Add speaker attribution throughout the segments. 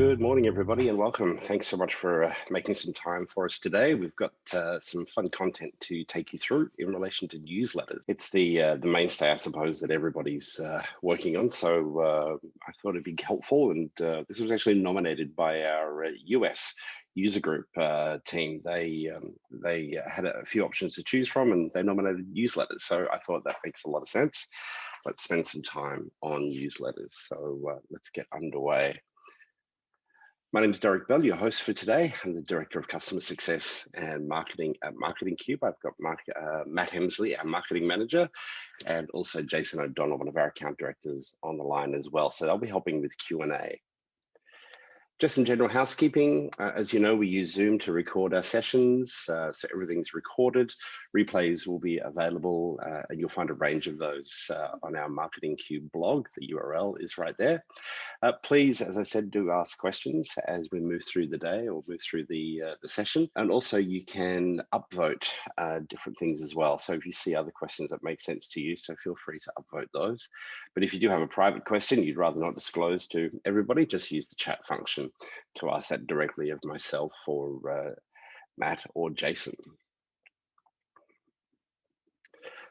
Speaker 1: Good morning, everybody, and welcome. Thanks so much for making some time for us today. We've got some fun content to take you through in relation to newsletters. It's the mainstay, I suppose, that everybody's working on. So I thought it'd be helpful, and this was actually nominated by our US user group team. They had a few options to choose from, and they nominated newsletters. So I thought that makes a lot of sense. Let's spend some time on newsletters. So let's get underway. My name is Derek Bell, your host for today. I'm the Director of Customer Success and Marketing at Marketing Cube. I've got Matt Hemsley, our Marketing Manager, and also Jason O'Donnell, one of our account directors, on the line as well. So they'll be helping with Q&A. Just some general housekeeping. As you know, we use Zoom to record our sessions, so everything's recorded. Replays will be available, and you'll find a range of those on our Marketing Cube blog. The URL is right there. Please, as I said, do ask questions as we move through the day or move through the session. And also you can upvote different things as well. So if you see other questions that make sense to you, so feel free to upvote those. But if you do have a private question you'd rather not disclose to everybody, just use the chat function to ask that directly of myself or Matt or Jason.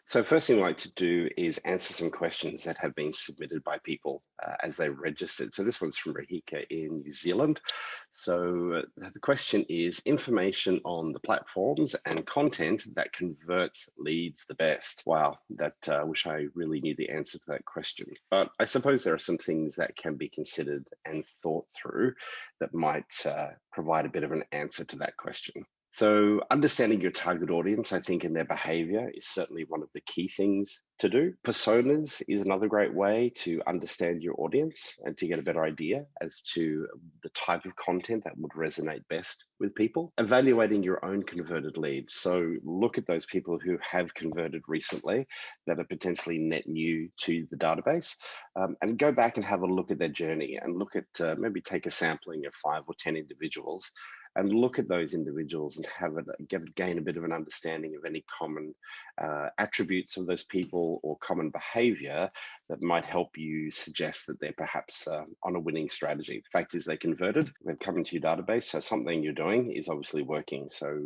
Speaker 1: So first thing I'd like to do is answer some questions that have been submitted by people as they registered. So this one's from Rahika in New Zealand. So the question is information on the platforms and content that converts leads the best. Wow, that I wish I really knew the answer to that question. But I suppose there are some things that can be considered and thought through that might provide a bit of an answer to that question. So understanding your target audience, I think, and their behavior is certainly one of the key things to do. Personas is another great way to understand your audience and to get a better idea as to the type of content that would resonate best with people. Evaluating your own converted leads. So look at those people who have converted recently that are potentially net new to the database, and go back and have a look at their journey and look at maybe take a sampling of 5 or 10 individuals and look at those individuals and gain a bit of an understanding of any common attributes of those people or common behavior that might help you suggest that they're perhaps on a winning strategy. The fact is they converted, they've come into your database, so something you're doing is obviously working. So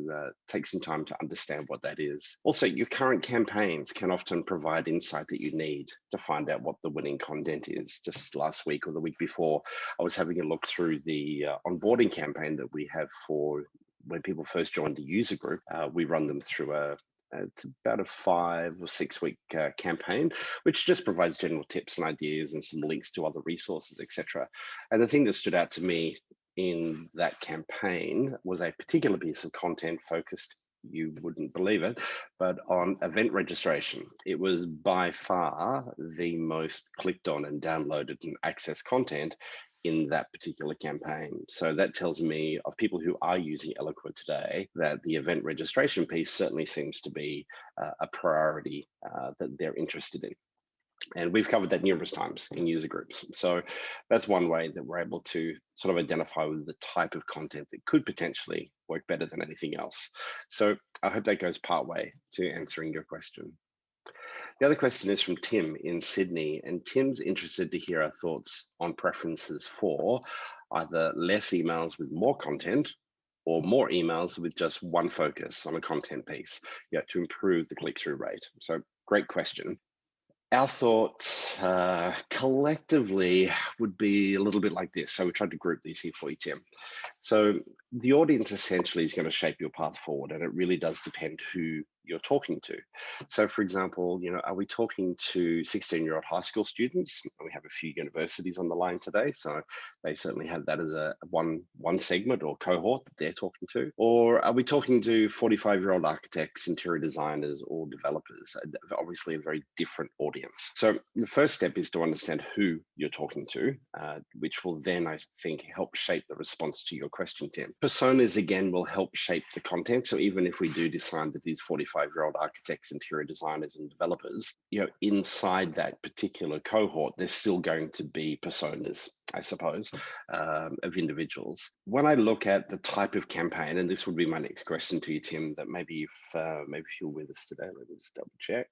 Speaker 1: take some time to understand what that is. Also, your current campaigns can often provide insight that you need to find out what the winning content is. Just last week or the week before, I was having a look through the onboarding campaign that we have for when people first join the user group. We run them through it's about a 5 or 6 week campaign, which just provides general tips and ideas and some links to other resources, etc. And the thing that stood out to me in that campaign was a particular piece of content focused, you wouldn't believe it, but on event registration. It was by far the most clicked on and downloaded and accessed content in that particular campaign. So that tells me of people who are using Eloqua today that the event registration piece certainly seems to be a priority that they're interested in. And we've covered that numerous times in user groups. So that's one way that we're able to sort of identify the type of content that could potentially work better than anything else. So I hope that goes part way to answering your question. The other question is from Tim in Sydney, and Tim's interested to hear our thoughts on preferences for either less emails with more content or more emails with just one focus on a content piece, to improve the click-through rate. So great question. Our thoughts collectively would be a little bit like this. So we tried to group these here for you, Tim. So the audience essentially is going to shape your path forward, and it really does depend who you're talking to. So for example, are we talking to 16-year-old high school students? We have a few universities on the line today, so they certainly have that as a one segment or cohort that they're talking to. Or are we talking to 45-year-old architects, interior designers, or developers? Obviously a very different audience. So the first step is to understand who you're talking to, which will then, I think, help shape the response to your question, Tim. Personas, again, will help shape the content. So even if we do decide that these 45-year-old architects, interior designers, and developers, inside that particular cohort, there's still going to be personas, I suppose, of individuals. When I look at the type of campaign, and this would be my next question to you, Tim, that maybe if you're with us today, let me just double check.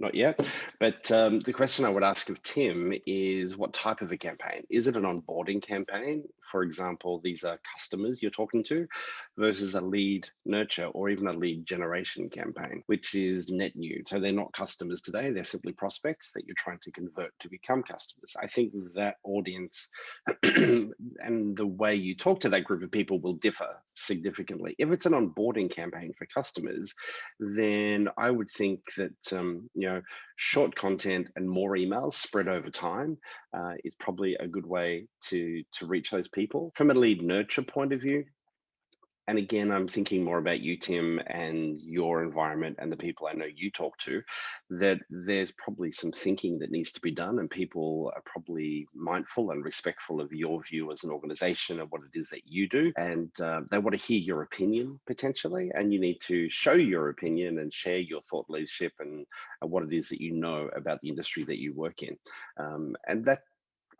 Speaker 1: Not yet, but the question I would ask of Tim is what type of a campaign? Is it an onboarding campaign? For example, these are customers you're talking to versus a lead nurture or even a lead generation campaign, which is net new. So they're not customers today, they're simply prospects that you're trying to convert to become customers. I think that audience and the way you talk to that group of people will differ significantly. If it's an onboarding campaign for customers, then I would think that short content and more emails spread over time is probably a good way to reach those people. From a lead nurture point of view, and again, I'm thinking more about you, Tim, and your environment and the people I know you talk to, that there's probably some thinking that needs to be done, and people are probably mindful and respectful of your view as an organization and what it is that you do. And they want to hear your opinion potentially, and you need to show your opinion and share your thought leadership and what it is that you know about the industry that you work in. And that,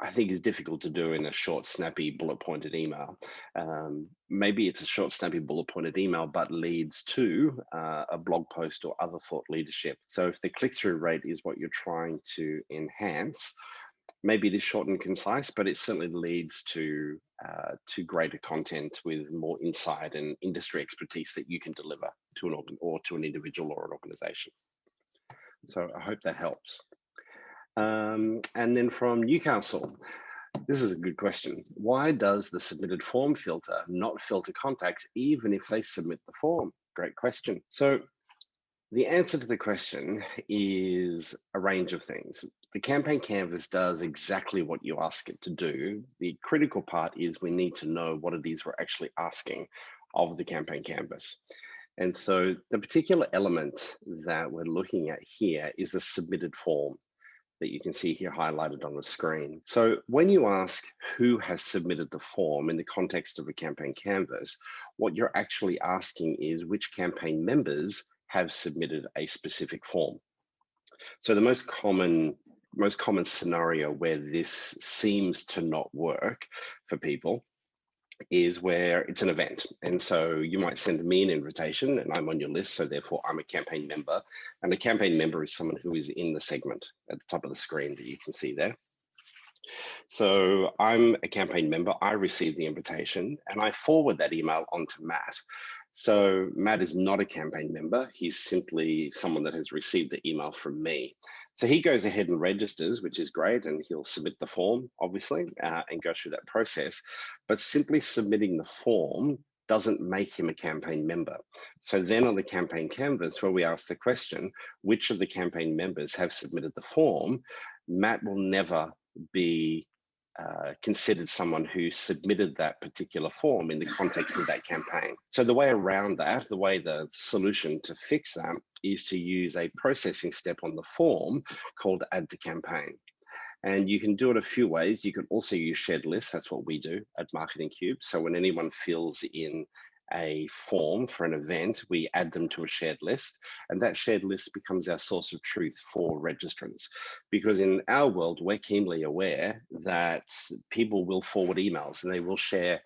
Speaker 1: I think, is difficult to do in a short, snappy, bullet-pointed email. Maybe it's a short, snappy, bullet-pointed email, but leads to a blog post or other thought leadership. So if the click-through rate is what you're trying to enhance, maybe it is short and concise, but it certainly leads to greater content with more insight and industry expertise that you can deliver to an organ or to an individual or an organization. So I hope that helps. And then from Newcastle, this is a good question. Why does the submitted form filter not filter contacts even if they submit the form? Great question. So the answer to the question is a range of things. The campaign canvas does exactly what you ask it to do. The critical part is we need to know what it is we're actually asking of the campaign canvas. And so the particular element that we're looking at here is the submitted form that you can see here highlighted on the screen. So when you ask who has submitted the form in the context of a campaign canvas, what you're actually asking is which campaign members have submitted a specific form. So the most common scenario where this seems to not work for people is where it's an event. And so you might send me an invitation and I'm on your list, so therefore I'm a campaign member. And a campaign member is someone who is in the segment at the top of the screen that you can see there. So I'm a campaign member, I receive the invitation and I forward that email on to Matt. So Matt is not a campaign member, he's simply someone that has received the email from me. So he goes ahead and registers, which is great, and he'll submit the form, obviously, and go through that process. But simply submitting the form doesn't make him a campaign member. So then on the campaign canvas, where we ask the question, which of the campaign members have submitted the form, Matt will never be considered someone who submitted that particular form in the context of that campaign. So the way around that, the solution to fix that is to use a processing step on the form called add to campaign. And you can do it a few ways. You can also use shared lists. That's what we do at Marketing Cube. So when anyone fills in a form for an event, we add them to a shared list, and that shared list becomes our source of truth for registrants. Because in our world, we're keenly aware that people will forward emails and they will share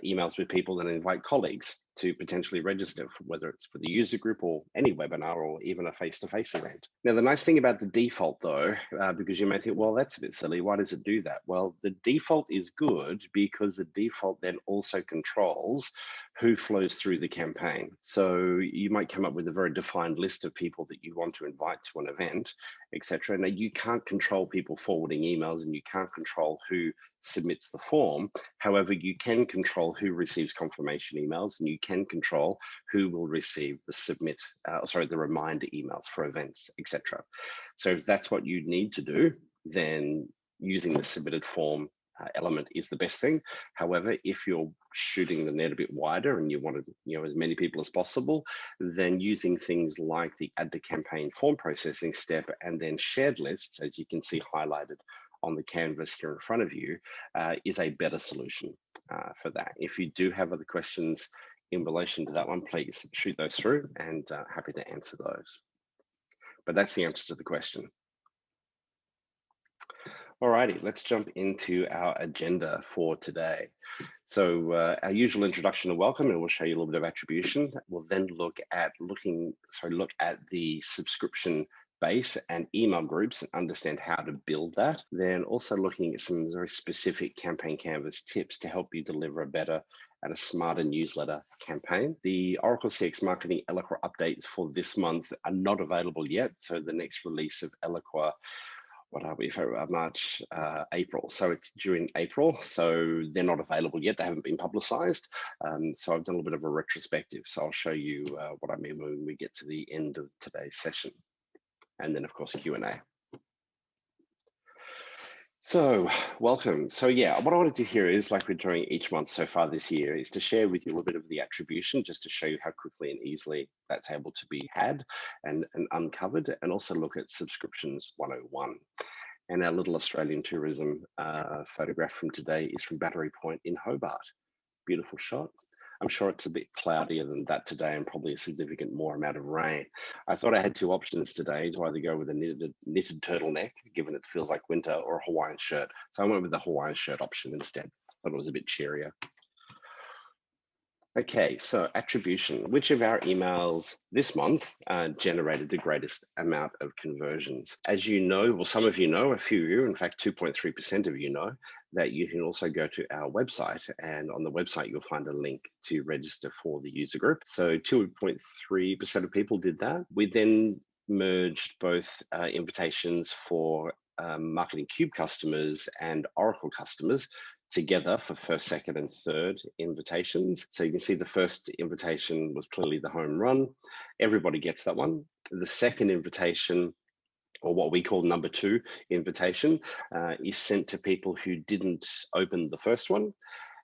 Speaker 1: emails with people and invite colleagues to potentially register, whether it's for the user group or any webinar or even a face-to-face event. Now, the nice thing about the default though, because you may think, well, that's a bit silly, why does it do that? Well, the default is good because the default then also controls who flows through the campaign. So you might come up with a very defined list of people that you want to invite to an event, etc. Now, you can't control people forwarding emails and you can't control who submits the form. However, you can control who receives confirmation emails, and you can control who will receive the reminder emails for events, etc. So if that's what you need to do, then using the submitted form element is the best thing. However, if you're shooting the net a bit wider and you want as many people as possible, then using things like the add to campaign form processing step and then shared lists, as you can see highlighted on the canvas here in front of you, is a better solution for that. If you do have other questions in relation to that one, please shoot those through and happy to answer those. But that's the answer to the question. Alrighty, let's jump into our agenda for today. So our usual introduction and welcome, and we'll show you a little bit of attribution. We'll then look at the subscription base and email groups and understand how to build that, then also looking at some very specific campaign canvas tips to help you deliver a better and a smarter newsletter campaign. The Oracle CX Marketing Eloqua updates for this month are not available yet. So the next release of Eloqua, what are we, March, April. So it's due in April. So they're not available yet. They haven't been publicized. So I've done a little bit of a retrospective. So I'll show you what I mean when we get to the end of today's session. And then of course, Q&A. So welcome. So yeah, what I want to do here is, like we're doing each month so far this year, is to share with you a little bit of the attribution, just to show you how quickly and easily that's able to be had and uncovered, and also look at subscriptions 101. And our little Australian tourism photograph from today is from Battery Point in Hobart. Beautiful shot. I'm sure it's a bit cloudier than that today and probably a significant more amount of rain. I thought I had two options today to either go with a knitted turtleneck, given it feels like winter, or a Hawaiian shirt. So I went with the Hawaiian shirt option instead. Thought it was a bit cheerier. Okay, so attribution. Which of our emails this month generated the greatest amount of conversions? As you know, well, some of you know, a few of you, in fact, 2.3% of you know, that you can also go to our website, and on the website, you'll find a link to register for the user group. So 2.3% of people did that. We then merged both invitations for Marketing Cube customers and Oracle customers together for first, second, and third invitations. So you can see the first invitation was clearly the home run. Everybody gets that one. The second invitation, or what we call number 2 invitation, is sent to people who didn't open the first one.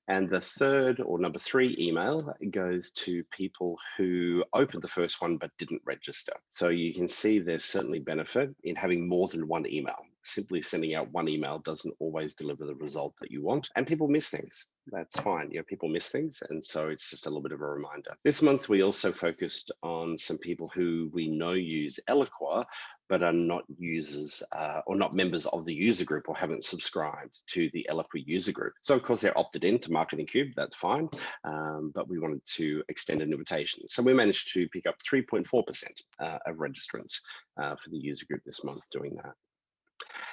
Speaker 1: And the third, or number 3 email, goes to people who opened the first one but didn't register. So you can see there's certainly benefit in having more than one email. Simply sending out one email doesn't always deliver the result that you want, and people miss things. That's fine. You know, people miss things, and so it's just a little bit of a reminder. This month, we also focused on some people who we know use Eloqua, but are not users or not members of the user group, or haven't subscribed to the Eloqua user group. So of course they're opted in to Marketing Cube, that's fine, but we wanted to extend an invitation. So we managed to pick up 3.4% of registrants for the user group this month doing that.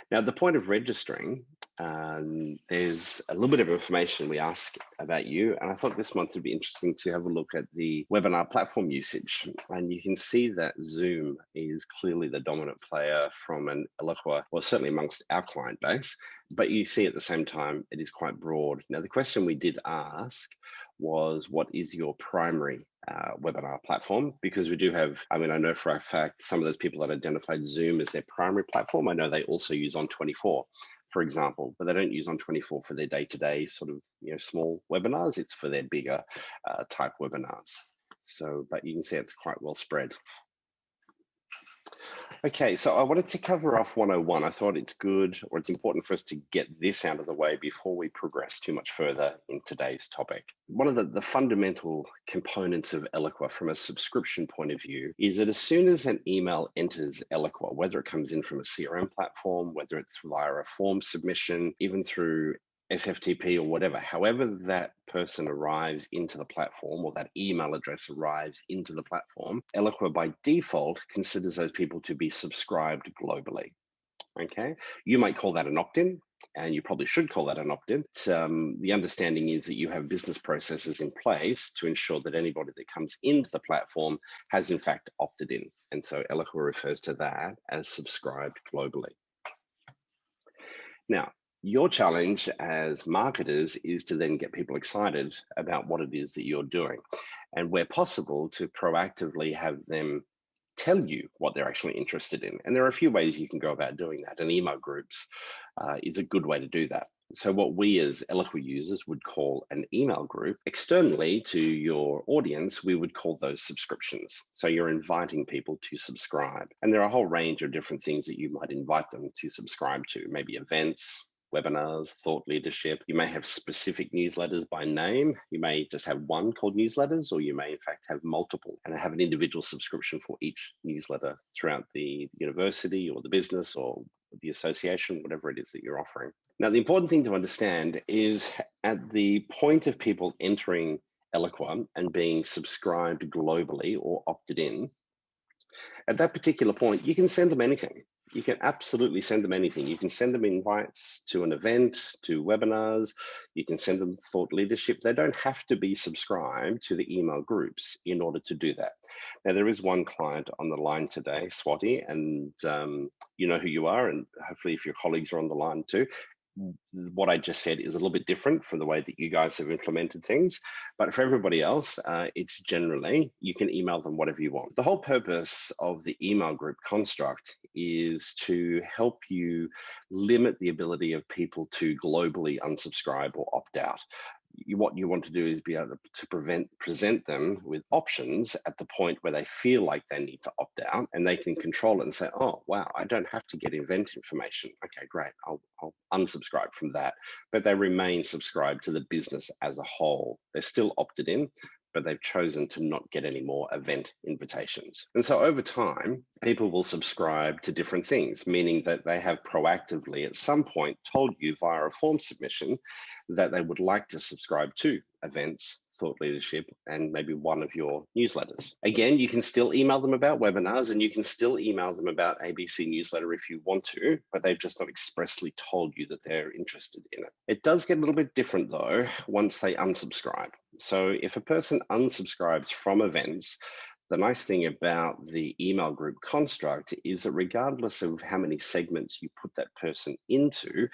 Speaker 1: Now, at the point of registering, there's a little bit of information we ask about you, and I thought this month would be interesting to have a look at the webinar platform usage. And you can see that Zoom is clearly the dominant player from an Eloqua, well, certainly amongst our client base, but you see at the same time, it is quite broad. Now, the question we did ask was, what is your primary webinar platform? Because we do have, I mean, I know for a fact, some of those people that identified Zoom as their primary platform, I know they also use On24, for example, but they don't use On24 for their day-to-day sort of, you know, small webinars. It's for their bigger type webinars. So, but you can see it's quite well spread. Okay, so I wanted to cover off 101. I thought it's good, or it's important for us to get this out of the way before we progress too much further in today's topic. One of the fundamental components of Eloqua from a subscription point of view is that as soon as an email enters Eloqua, whether it comes in from a CRM platform, whether it's via a form submission, even through SFTP or whatever, however that person arrives into the platform, or that email address arrives into the platform, Eloqua by default considers those people to be subscribed globally. Okay, you might call that an opt-in, and you probably should call that an opt-in. The understanding is that you have business processes in place to ensure that anybody that comes into the platform has in fact opted in. And so Eloqua refers to that as subscribed globally. Now, your challenge as marketers is to then get people excited about what it is that you're doing, and where possible, to proactively have them tell you what they're actually interested in. And there are a few ways you can go about doing that, and email groups is a good way to do that. So what we as Eloqua users would call an email group, externally to your audience, we would call those subscriptions. So you're inviting people to subscribe. And there are a whole range of different things that you might invite them to subscribe to, maybe events, webinars, thought leadership. You may have specific newsletters by name. You may just have one called newsletters, or you may in fact have multiple and have an individual subscription for each newsletter throughout the university or the business or the association, whatever it is that you're offering. Now, the important thing to understand is at the point of people entering Eloqua and being subscribed globally or opted in, At that particular point, you can send them anything. You can absolutely send them anything. You can send them invites to an event, to webinars. You can send them thought leadership. They don't have to be subscribed to the email groups in order to do that. Now, there is one client on the line today, Swati, and you know who you are, and hopefully if your colleagues are on the line too. What I just said is a little bit different from the way that you guys have implemented things. But for everybody else, it's generally, you can email them whatever you want. The whole purpose of the email group construct is to help you limit the ability of people to globally unsubscribe or opt out. What you want to do is be able to present them with options at the point where they feel like they need to opt out, and they can control it and say, oh, wow, I don't have to get event information. Okay, great, I'll unsubscribe from that. But they remain subscribed to the business as a whole. They're still opted in, but they've chosen to not get any more event invitations. And so over time, people will subscribe to different things, meaning that they have proactively at some point told you via a form submission that they would like to subscribe to events, thought leadership, and maybe one of your newsletters. Again, you can still email them about webinars, and you can still email them about ABC newsletter if you want to, but they've just not expressly told you that they're interested in it. It does get a little bit different though once they unsubscribe. So if a person unsubscribes from events, the nice thing about the email group construct is that regardless of how many segments you put that person into,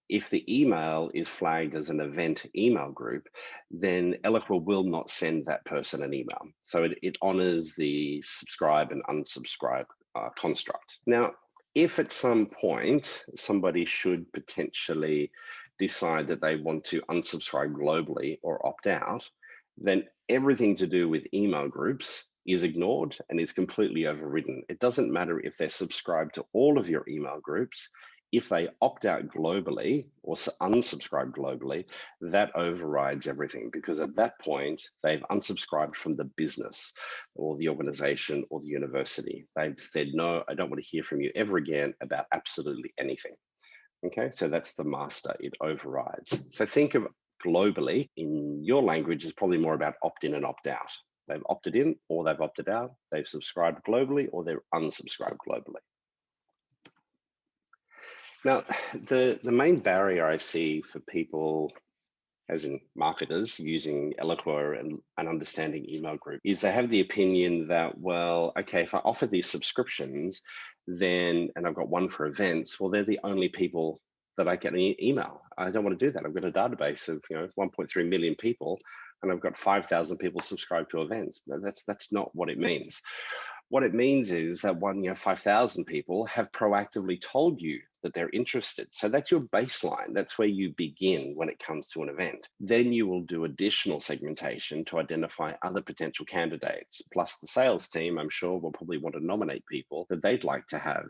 Speaker 1: if the email is flagged as an event email group, then Eloqua will not send that person an email. So it honors the subscribe and unsubscribe construct. Now, if at some point somebody should potentially decide that they want to unsubscribe globally or opt out, then everything to do with email groups is ignored and is completely overridden. It doesn't matter if they're subscribed to all of your email groups. If they opt out globally or unsubscribe globally, that overrides everything, because at that point, they've unsubscribed from the business or the organization or the university. They've said, no, I don't want to hear from you ever again about absolutely anything. Okay, so that's the master, it overrides. So think of globally in your language is probably more about opt-in and opt-out. They've opted in or they've opted out, they've subscribed globally or they're unsubscribed globally. Now, the main barrier I see for people, as in marketers, using Eloqua and understanding email group is they have the opinion that, well, okay, if I offer these subscriptions, then, and I've got one for events, well, they're the only people that I get an email. I don't want to do that. I've got a database of 1.3 million people, and I've got 5,000 people subscribed to events. That's not what it means. What it means is that 5,000 people have proactively told you that they're interested. So that's your baseline. That's where you begin when it comes to an event. Then you will do additional segmentation to identify other potential candidates. Plus the sales team, I'm sure, will probably want to nominate people that they'd like to have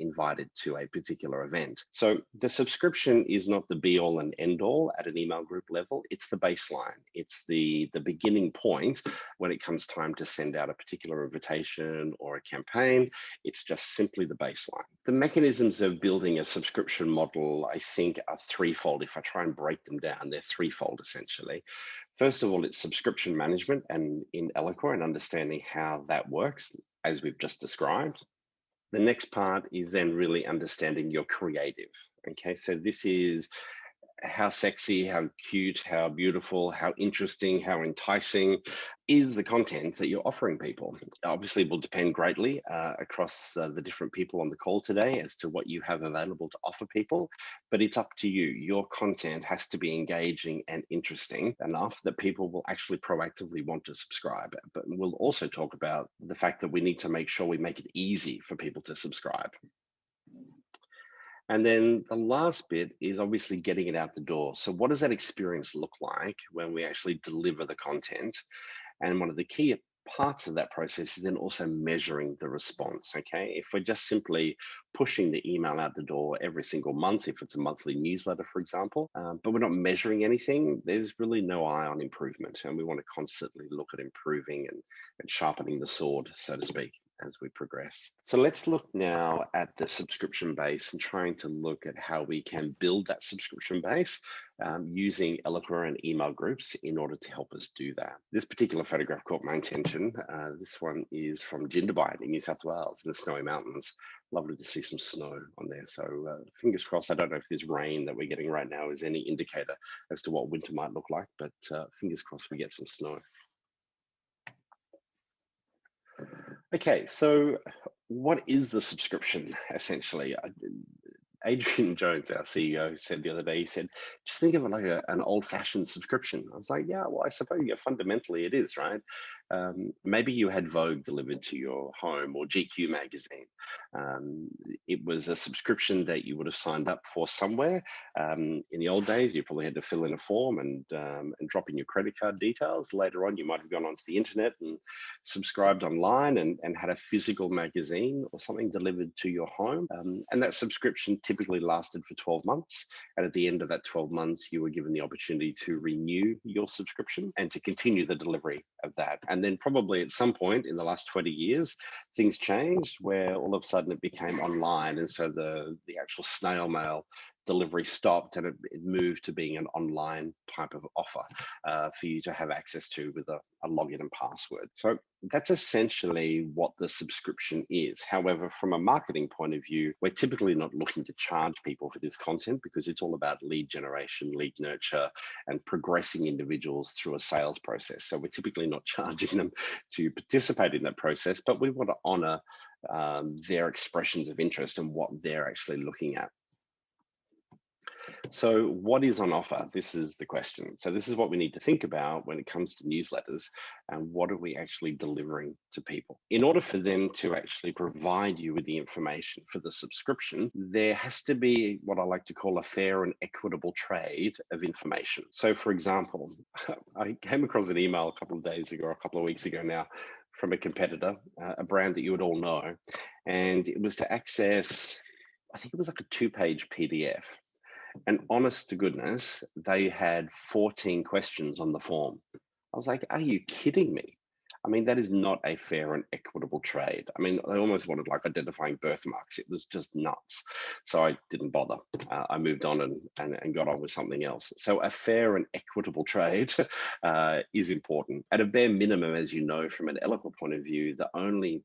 Speaker 1: invited to a particular event. So the subscription is not the be all and end all at an email group level. It's the baseline. It's the beginning point when it comes time to send out a particular invitation or a campaign. It's just simply the baseline. The mechanisms of building a subscription model, I think, are threefold. If I try and break them down, they're threefold essentially. First of all, it's subscription management and in Eloqua and understanding how that works, as we've just described. The next part is then really understanding your creative. Okay, so this is how sexy, how cute, how beautiful, how interesting, how enticing is the content that you're offering people. Obviously, it will depend greatly across the different people on the call today as to what you have available to offer people, but it's up to you. Your content has to be engaging and interesting enough that people will actually proactively want to subscribe. But we'll also talk about the fact that we need to make sure we make it easy for people to subscribe. And then the last bit is obviously getting it out the door. So what does that experience look like when we actually deliver the content? And one of the key parts of that process is then also measuring the response, okay? If we're just simply pushing the email out the door every single month, if it's a monthly newsletter, for example, but we're not measuring anything, there's really no eye on improvement. And we want to constantly look at improving and sharpening the sword, so to speak. as we progress. So let's look now at the subscription base and trying to look at how we can build that subscription base using Eloqua and email groups in order to help us do that. This particular photograph caught my attention. This one is from Jindabyne in New South Wales in the Snowy Mountains. Lovely to see some snow on there. So fingers crossed. I don't know if this rain that we're getting right now is any indicator as to what winter might look like, but fingers crossed we get some snow. Okay, so what is the subscription essentially? Adrian Jones, our CEO, said the other day, he said, just think of it like an old-fashioned subscription. I was like, yeah, well, I suppose fundamentally it is, right? Maybe you had Vogue delivered to your home or GQ magazine. It was a subscription that you would have signed up for somewhere. In the old days, you probably had to fill in a form and drop in your credit card details. Later on, you might have gone onto the internet and subscribed online and had a physical magazine or something delivered to your home. And that subscription typically lasted for 12 months. And at the end of that 12 months, you were given the opportunity to renew your subscription and to continue the delivery of that. And then probably at some point in the last 20 years, things changed where all of a sudden it became online. And so the actual snail mail delivery stopped and it moved to being an online type of offer for you to have access to with a login and password. So that's essentially what the subscription is. However, from a marketing point of view, we're typically not looking to charge people for this content because it's all about lead generation, lead nurture, and progressing individuals through a sales process. So we're typically not charging them to participate in that process, but we want to honor their expressions of interest and what they're actually looking at. So what is on offer? This is the question. So this is what we need to think about when it comes to newsletters and what are we actually delivering to people? In order for them to actually provide you with the information for the subscription, there has to be what I like to call a fair and equitable trade of information. So for example, I came across an email a couple of days ago, or a couple of weeks ago now, from a competitor, a brand that you would all know, and it was to access, I think it was like a 2-page PDF. And honest to goodness, they had 14 questions on the form. I was like, are you kidding me? I mean, that is not a fair and equitable trade. I mean, I almost wanted like identifying birthmarks. It was just nuts. So I didn't bother. I moved on and got on with something else. So a fair and equitable trade is important. At a bare minimum, as you know, from an Eloqua point of view, the only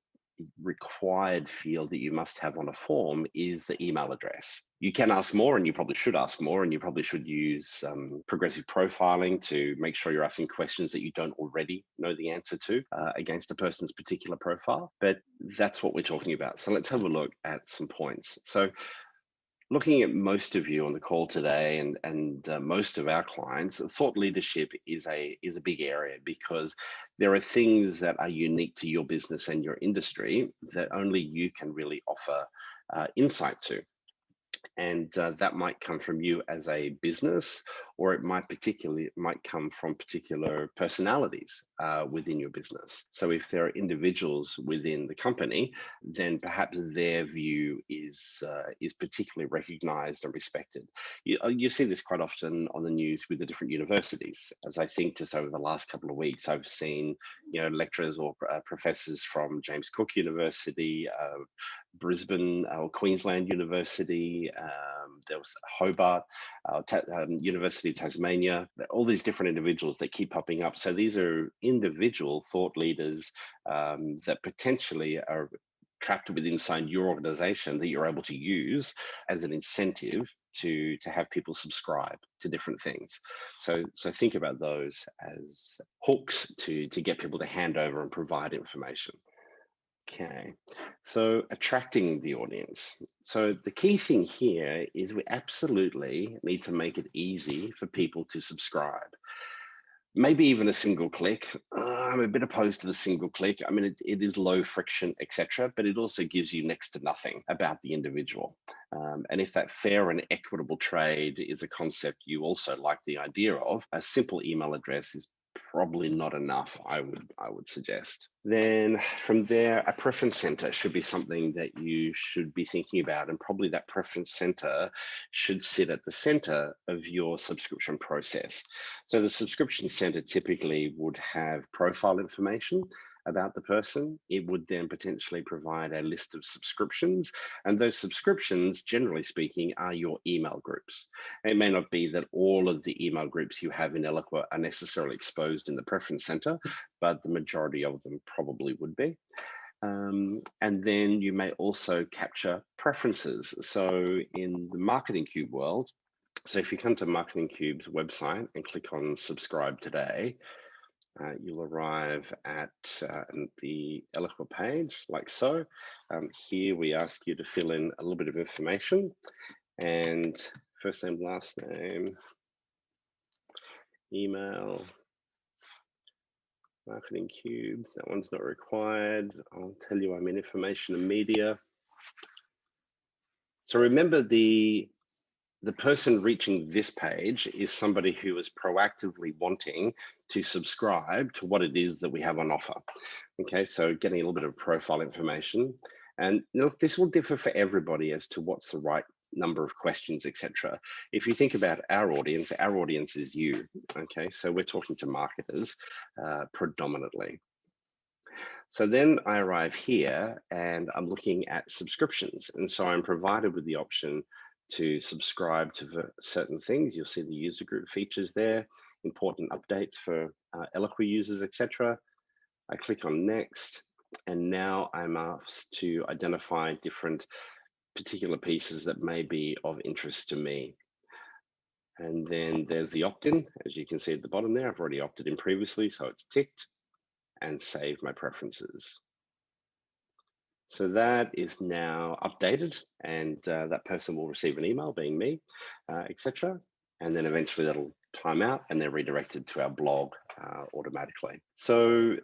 Speaker 1: required field that you must have on a form is the email address. You can ask more, and you probably should ask more, and you probably should use progressive profiling to make sure you're asking questions that you don't already know the answer to against a person's particular profile. But that's what we're talking about. So let's have a look at some points. So looking at most of you on the call today and most of our clients, thought leadership is a big area because there are things that are unique to your business and your industry that only you can really offer insight to. And that might come from you as a business, or it might come from particular personalities within your business. So if there are individuals within the company, then perhaps their view is particularly recognized and respected. You see this quite often on the news with the different universities. As I think just over the last couple of weeks, I've seen lecturers or professors from James Cook University, Brisbane or Queensland University, there was Hobart, University of Tasmania, all these different individuals that keep popping up. So these are individual thought leaders that potentially are trapped within inside your organization that you're able to use as an incentive to have people subscribe to different things. So think about those as hooks to get people to hand over and provide information. Okay, so attracting the audience. So the key thing here is we absolutely need to make it easy for people to subscribe. Maybe even a single click. I'm a bit opposed to the single click. I mean, it is low friction, etc., but it also gives you next to nothing about the individual. And if that fair and equitable trade is a concept you also like the idea of, a simple email address is probably not enough, I would suggest. Then from there, a preference center should be something that you should be thinking about, and probably that preference center should sit at the center of your subscription process. So the subscription center typically would have profile information, about the person. It would then potentially provide a list of subscriptions, and those subscriptions, generally speaking, are your email groups. It may not be that all of the email groups you have in Eloqua are necessarily exposed in the Preference Center, but the majority of them probably would be. And then you may also capture preferences. So in the Marketing Cube world, so if you come to Marketing Cube's website and click on Subscribe Today, you'll arrive at the Eloqua page like so. Here we ask you to fill in a little bit of information, and first name, last name, email, Marketing Cube, that one's not required. I'll tell you I'm in information and media. So remember, the person reaching this page is somebody who is proactively wanting to subscribe to what it is that we have on offer. Okay, so getting a little bit of profile information. And look, this will differ for everybody as to what's the right number of questions, etc. If you think about our audience is you. Okay, so we're talking to marketers predominantly. So then I arrive here and I'm looking at subscriptions. And so I'm provided with the option to subscribe to certain things. You'll see the user group features there, important updates for Eloqua users, etc. I click on next, and now I'm asked to identify different particular pieces that may be of interest to me. And then there's the opt-in, as you can see at the bottom there. I've already opted in previously, so it's ticked, and save my preferences. So that is now updated, and that person will receive an email, being me, etc. And then eventually that'll time out and they're redirected to our blog automatically. So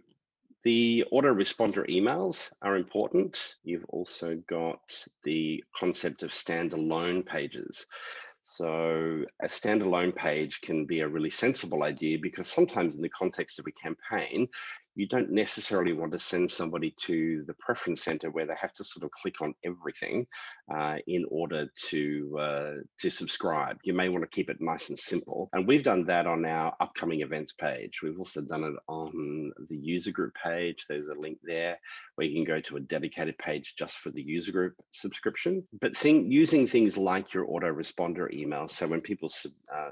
Speaker 1: the autoresponder emails are important. You've also got the concept of standalone pages. So a standalone page can be a really sensible idea, because sometimes in the context of a campaign, you don't necessarily want to send somebody to the preference center where they have to sort of click on everything in order to subscribe. You may want to keep it nice and simple. And we've done that on our upcoming events page. We've also done it on the user group page. There's a link there where you can go to a dedicated page just for the user group subscription. But using things like your autoresponder email, so when people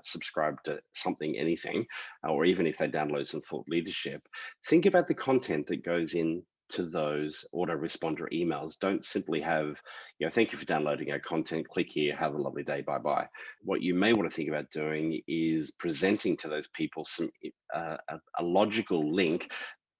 Speaker 1: subscribe to something, anything, or even if they download some thought leadership, think about the content that goes in to those autoresponder emails. Don't simply have, thank you for downloading our content, click here, have a lovely day, bye-bye. What you may want to think about doing is presenting to those people a logical link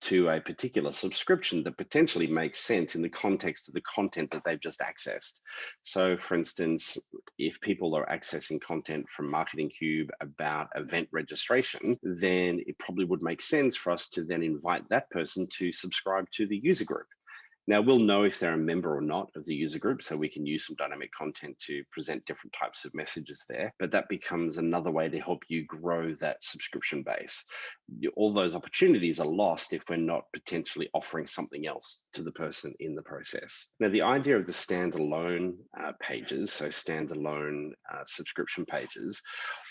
Speaker 1: to a particular subscription that potentially makes sense in the context of the content that they've just accessed. So for instance, if people are accessing content from Marketing Cube about event registration, then it probably would make sense for us to then invite that person to subscribe to the user group. Now, we'll know if they're a member or not of the user group, so we can use some dynamic content to present different types of messages there, but that becomes another way to help you grow that subscription base. All those opportunities are lost if we're not potentially offering something else to the person in the process. Now, the idea of the standalone pages, so standalone subscription pages,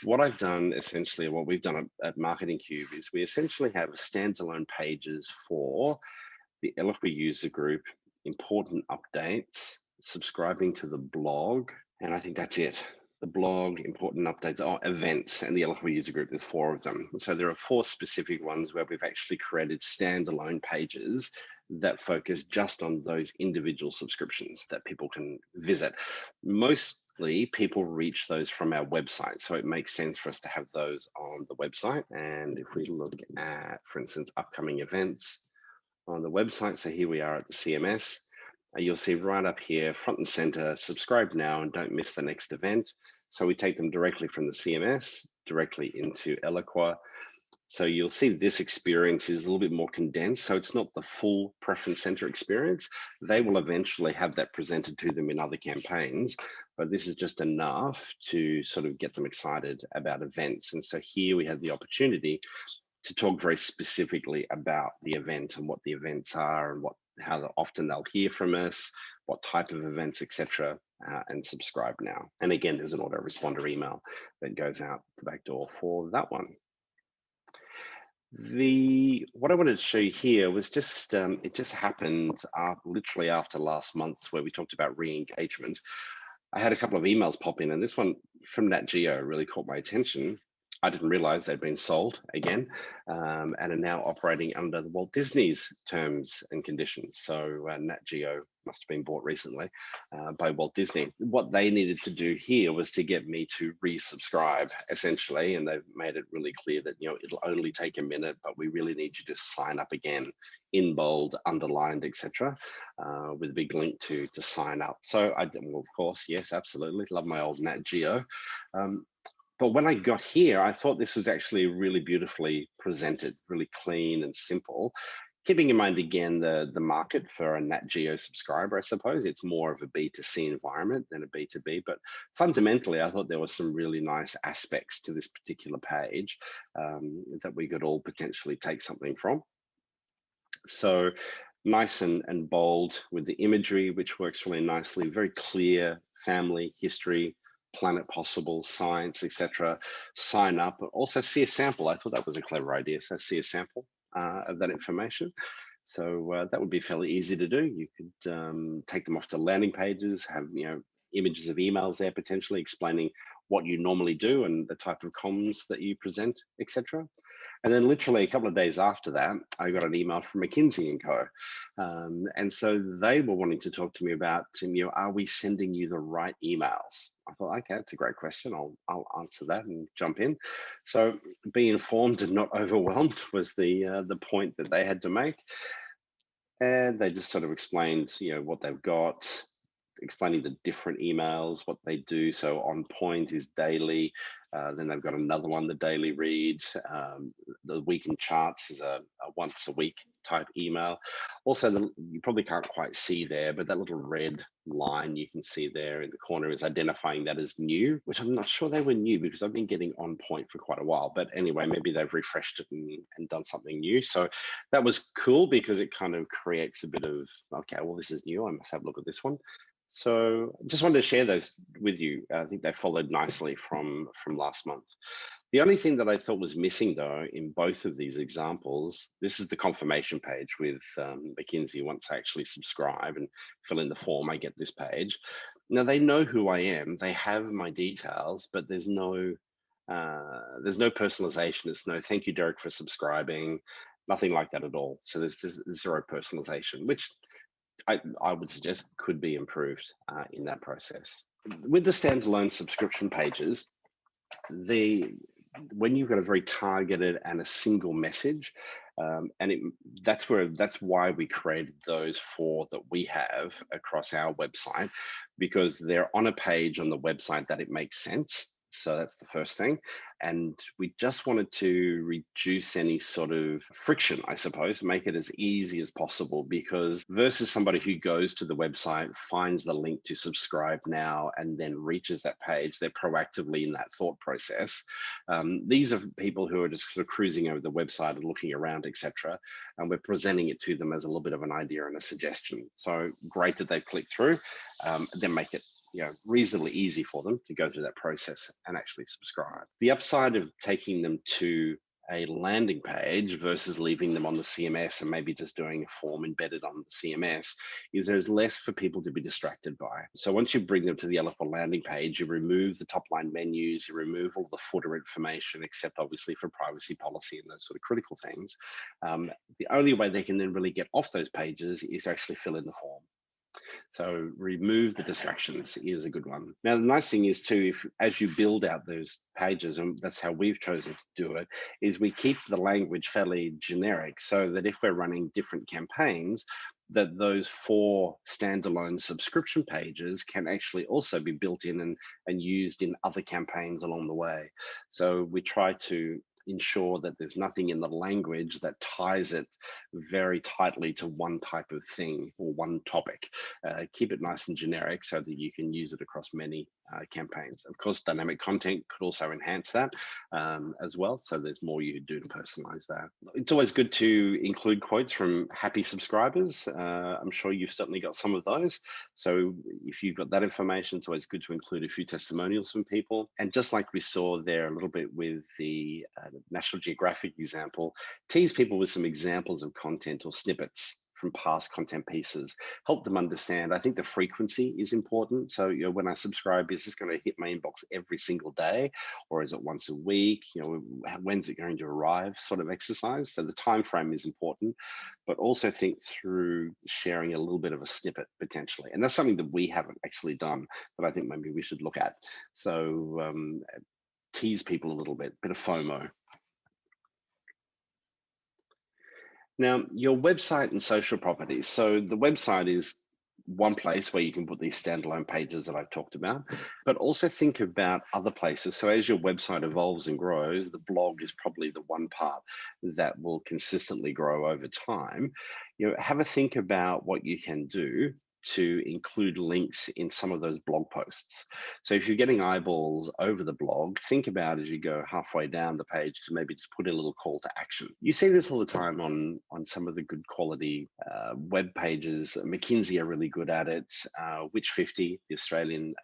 Speaker 1: what I've done essentially, what we've done at Marketing Cube is we essentially have standalone pages for the Eloqua user group, important updates, subscribing to the blog, and I think that's it. The blog, important updates, events, and the Eloqua user group, there's 4 of them. So there are 4 specific ones where we've actually created standalone pages that focus just on those individual subscriptions that people can visit. Mostly people reach those from our website, so it makes sense for us to have those on the website. And if we look at, for instance, upcoming events, on the website. So here we are at the CMS. You'll see right up here, front and center, subscribe now and don't miss the next event. So we take them directly from the CMS, directly into Eloqua. So you'll see this experience is a little bit more condensed. So it's not the full preference center experience. They will eventually have that presented to them in other campaigns, but this is just enough to sort of get them excited about events. And so here we have the opportunity to talk very specifically about the event and what the events are and how often they'll hear from us, what type of events, etc., and subscribe now. And again, there's an autoresponder email that goes out the back door for that one. What I wanted to show you here was just it just happened literally after last month's where we talked about re-engagement. I had a couple of emails pop in, and this one from Nat Geo really caught my attention. I didn't realize they'd been sold again, and are now operating under the Walt Disney's terms and conditions. So Nat Geo must have been bought recently by Walt Disney. What they needed to do here was to get me to resubscribe, essentially, and they've made it really clear that it'll only take a minute, but we really need you to sign up again in bold, underlined, etc., with a big link to sign up. So I did, well, of course, yes, absolutely, love my old Nat Geo. But when I got here, I thought this was actually really beautifully presented, really clean and simple. Keeping in mind, again, the market for a Nat Geo subscriber, I suppose it's more of a B2C environment than a B2B. But fundamentally, I thought there were some really nice aspects to this particular page that we could all potentially take something from. So nice and bold with the imagery, which works really nicely, very clear family history, Planet Possible, science, etc. Sign up, but also see a sample. I thought that was a clever idea. So see a sample of that information. So that would be fairly easy to do. You could take them off to landing pages, have images of emails there potentially explaining what you normally do and the type of comms that you present, etc. And then literally a couple of days after that, I got an email from McKinsey & Co. And so they were wanting to talk to me about, are we sending you the right emails? I thought, okay, that's a great question. I'll answer that and jump in. So be informed and not overwhelmed was the point that they had to make. And they just sort of explained, what they've got, explaining the different emails, what they do. So On Point is daily. Then they've got another one, the Daily Read. The Week in Charts is a once a week type email. Also, you probably can't quite see there, but that little red line you can see there in the corner is identifying that as new, which I'm not sure they were new because I've been getting On Point for quite a while. But anyway, maybe they've refreshed it and done something new. So that was cool because it kind of creates a bit of, okay, well, this is new. I must have a look at this one. So just wanted to share those with you. I think they followed nicely from last month. The only thing that I thought was missing though, in both of these examples, this is the confirmation page with McKinsey. Once I actually subscribe and fill in the form, I get this page. Now they know who I am, they have my details, but there's no personalization. There's no thank you, Derek, for subscribing, nothing like that at all. So there's zero personalization, which I would suggest could be improved in that process. With the standalone subscription pages, when you've got a very targeted and a single message, that's why we created those 4 that we have across our website, because they're on a page on the website that it makes sense. So that's the first thing. And we just wanted to reduce any sort of friction, I suppose, make it as easy as possible, because versus somebody who goes to the website, finds the link to subscribe now, and then reaches that page, they're proactively in that thought process. These are people who are just sort of cruising over the website and looking around, etc. And we're presenting it to them as a little bit of an idea and a suggestion. So great that they click through, then make it reasonably easy for them to go through that process and actually subscribe. The upside of taking them to a landing page versus leaving them on the CMS and maybe just doing a form embedded on the CMS is there's less for people to be distracted by. So once you bring them to the Eloqua landing page, you remove the top line menus, you remove all the footer information, except obviously for privacy policy and those sort of critical things. The only way they can then really get off those pages is to actually fill in the form. So remove the distractions is a good one. Now, the nice thing is too, as you build out those pages, and that's how we've chosen to do it, is we keep the language fairly generic so that if we're running different campaigns, that those 4 standalone subscription pages can actually also be built in and used in other campaigns along the way. So we try to ensure that there's nothing in the language that ties it very tightly to one type of thing or one topic. Keep it nice and generic so that you can use it across many campaigns. Of course, dynamic content could also enhance that as well. So there's more you could do to personalize that. It's always good to include quotes from happy subscribers. I'm sure you've certainly got some of those. So if you've got that information, it's always good to include a few testimonials from people. And just like we saw there a little bit with the National Geographic example, tease people with some examples of content or snippets from past content pieces, help them understand. I think the frequency is important. So, when I subscribe, is this going to hit my inbox every single day, or is it once a week? When's it going to arrive? Sort of exercise. So the time frame is important, but also think through sharing a little bit of a snippet potentially. And that's something that we haven't actually done that I think maybe we should look at. So tease people a little bit of FOMO. Now, your website and social properties. So the website is one place where you can put these standalone pages that I've talked about, but also think about other places. So as your website evolves and grows, the blog is probably the one part that will consistently grow over time. Have a think about what you can do to include links in some of those blog posts. So if you're getting eyeballs over the blog, think about as you go halfway down the page to maybe just put a little call to action. You see this all the time on some of the good quality web pages. McKinsey are really good at it. Which 50, the Australian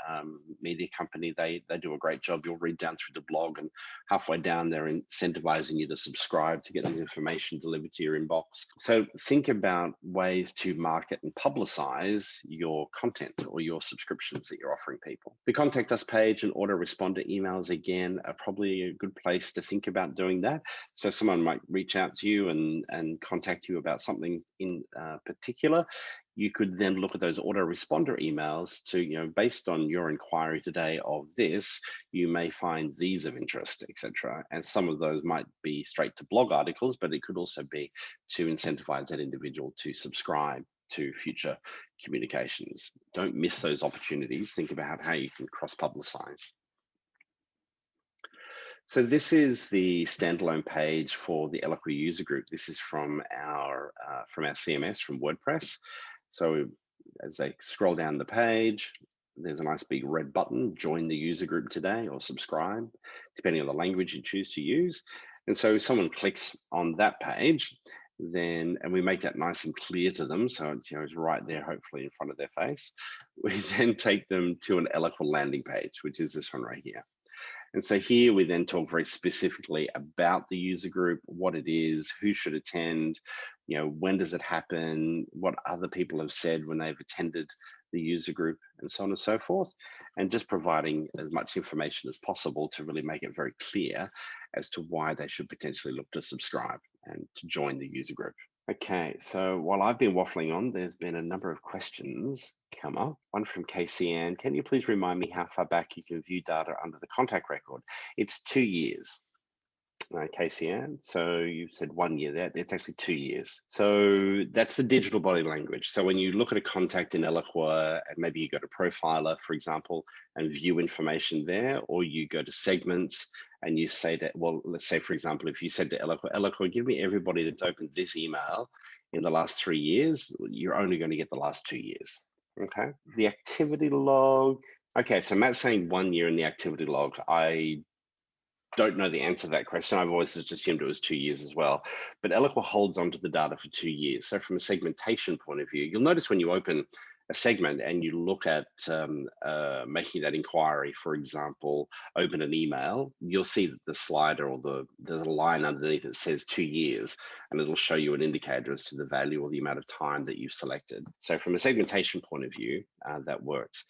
Speaker 1: media company, they do a great job. You'll read down through the blog and halfway down they're incentivizing you to subscribe to get this information delivered to your inbox. So think about ways to market and publicize your content or your subscriptions that you're offering people. The contact us page and autoresponder emails, again, are probably a good place to think about doing that. So someone might reach out to you and contact you about something in particular. You could then look at those autoresponder emails to, based on your inquiry today of this, you may find these of interest, etc. And some of those might be straight to blog articles, but it could also be to incentivize that individual to subscribe to future communications. Don't miss those opportunities. Think about how you can cross-publicize. So this is the standalone page for the Eloqua user group. This is from our CMS, from WordPress. So as they scroll down the page, there's a nice big red button, join the user group today or subscribe, depending on the language you choose to use. And so if someone clicks on that page, and we make that nice and clear to them, so it's right there, hopefully in front of their face, we then take them to an Eloqua landing page, which is this one right here. And so here we then talk very specifically about the user group, what it is, who should attend, when does it happen, what other people have said when they've attended the user group, and so on and so forth, and just providing as much information as possible to really make it very clear as to why they should potentially look to subscribe and to join the user group. Okay, so while I've been waffling on, there's been a number of questions come up. One from Casey Ann. Can you please remind me how far back you can view data under the contact record? It's 2 years. Casey Ann, so you've said 1 year there, it's actually 2 years. So that's the digital body language. So when you look at a contact in Eloqua, and maybe you go to Profiler, for example, and view information there, or you go to segments and you say that, well, let's say, for example, if you said to Eloqua, give me everybody that's opened this email in the last 3 years, you're only going to get the last 2 years. Okay, the activity log. Okay, so Matt's saying 1 year in the activity log. I don't know the answer to that question. I've always just assumed it was 2 years as well. But Eloqua holds onto the data for 2 years. So from a segmentation point of view, you'll notice when you open a segment and you look at making that inquiry, for example, open an email, you'll see that the slider or there's a line underneath that says 2 years, and it'll show you an indicator as to the value or the amount of time that you've selected. So from a segmentation point of view, that works.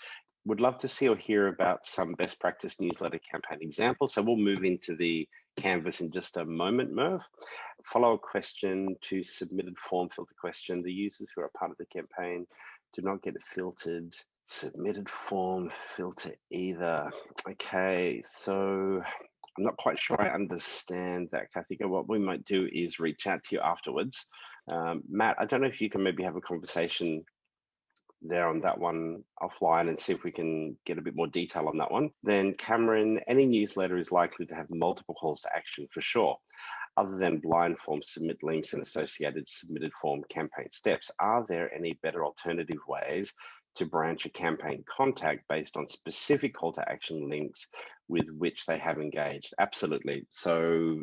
Speaker 1: Would love to see or hear about some best practice newsletter campaign examples. So we'll move into the canvas in just a moment, Merv. Follow-up question to submitted form filter question. The users who are part of the campaign do not get filtered. Submitted form filter either. Okay, so I'm not quite sure I understand that, Kathy. What we might do is reach out to you afterwards. Matt, I don't know if you can maybe have a conversation there on that one offline and see if we can get a bit more detail on that one. Then Cameron, any newsletter is likely to have multiple calls to action for sure. Other than blind form submit links and associated submitted form campaign steps, are there any better alternative ways to branch a campaign contact based on specific call to action links with which they have engaged. Absolutely. So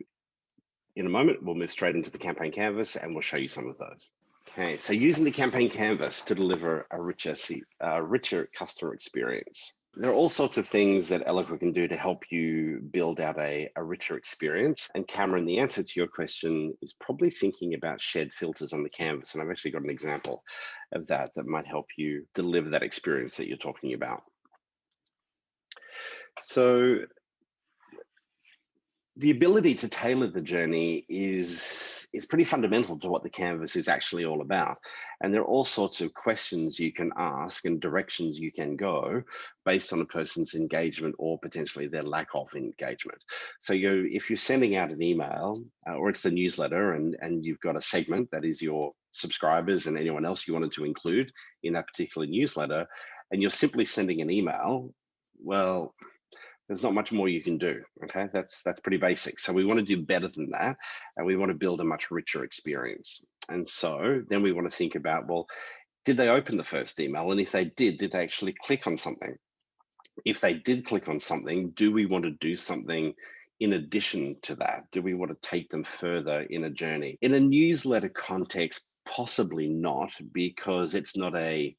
Speaker 1: in a moment, we'll move straight into the campaign canvas and we'll show you some of those. Okay, so using the campaign canvas to deliver a richer customer experience. There are all sorts of things that Eloqua can do to help you build out a richer experience. And Cameron, the answer to your question is probably thinking about shared filters on the canvas. And I've actually got an example of that might help you deliver that experience that you're talking about. So the ability to tailor the journey is pretty fundamental to what the canvas is actually all about. And there are all sorts of questions you can ask and directions you can go based on a person's engagement or potentially their lack of engagement. So if you're sending out an email or it's the newsletter and you've got a segment that is your subscribers and anyone else you wanted to include in that particular newsletter, and you're simply sending an email, well, there's not much more you can do. Okay, that's pretty basic. So we want to do better than that, and we want to build a much richer experience. And so then we want to think about, well, did they open the first email? And if they did they actually click on something? If they did click on something, do we want to do something in addition to that? Do we want to take them further in a journey? In a newsletter context, possibly not, because it's not an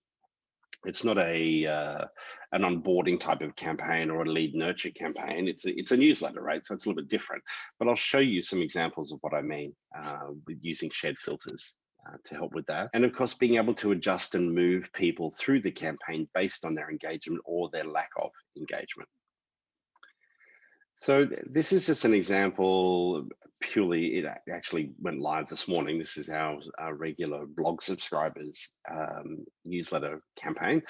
Speaker 1: onboarding type of campaign or a lead nurture campaign. It's a newsletter, right? So it's a little bit different. But I'll show you some examples of what I mean with using shared filters to help with that. And of course, being able to adjust and move people through the campaign based on their engagement or their lack of engagement. So this is just an example, purely, it actually went live this morning. This is our regular blog subscribers newsletter campaign.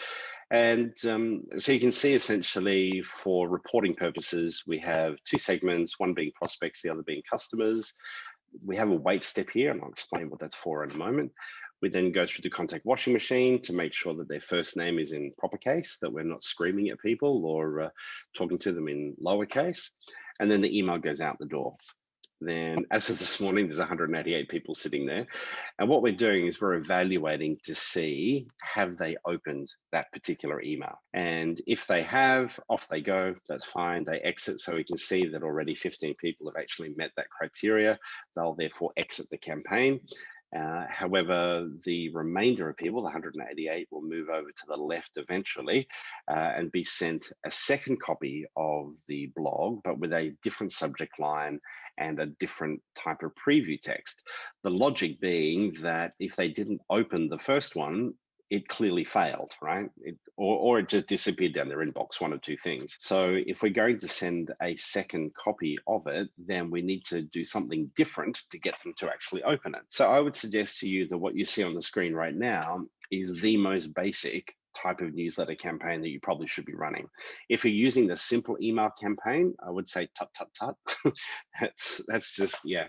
Speaker 1: And so you can see essentially for reporting purposes, we have two segments, one being prospects, the other being customers. We have a wait step here, and I'll explain what that's for in a moment. We then go through the contact washing machine to make sure that their first name is in proper case, that we're not screaming at people or talking to them in lowercase. And then the email goes out the door. Then as of this morning, there's 188 people sitting there. And what we're doing is we're evaluating to see, have they opened that particular email? And if they have, off they go, that's fine. They exit, so we can see that already 15 people have actually met that criteria. They'll therefore exit the campaign. However, the remainder of people, the 188, will move over to the left eventually and be sent a second copy of the blog, but with a different subject line and a different type of preview text. The logic being that if they didn't open the first one, it clearly failed, right? Or it just disappeared down their inbox, one of two things. So if we're going to send a second copy of it, then we need to do something different to get them to actually open it. So I would suggest to you that what you see on the screen right now is the most basic type of newsletter campaign that you probably should be running. If you're using the simple email campaign, I would say tut, tut, tut. that's just, yeah,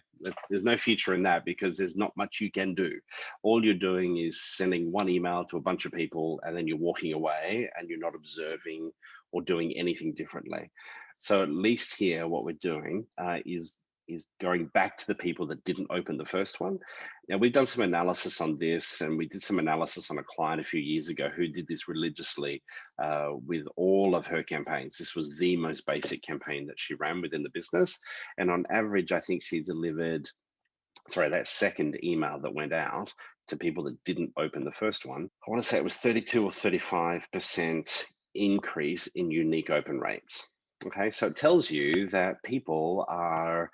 Speaker 1: there's no future in that because there's not much you can do. All you're doing is sending one email to a bunch of people and then you're walking away and you're not observing or doing anything differently. So at least here, what we're doing is going back to the people that didn't open the first one. Now, we've done some analysis on this, and we did some analysis on a client a few years ago who did this religiously with all of her campaigns. This was the most basic campaign that she ran within the business. And on average, I think she delivered, that second email that went out to people that didn't open the first one, I want to say it was 32 or 35% increase in unique open rates. Okay, so it tells you that people are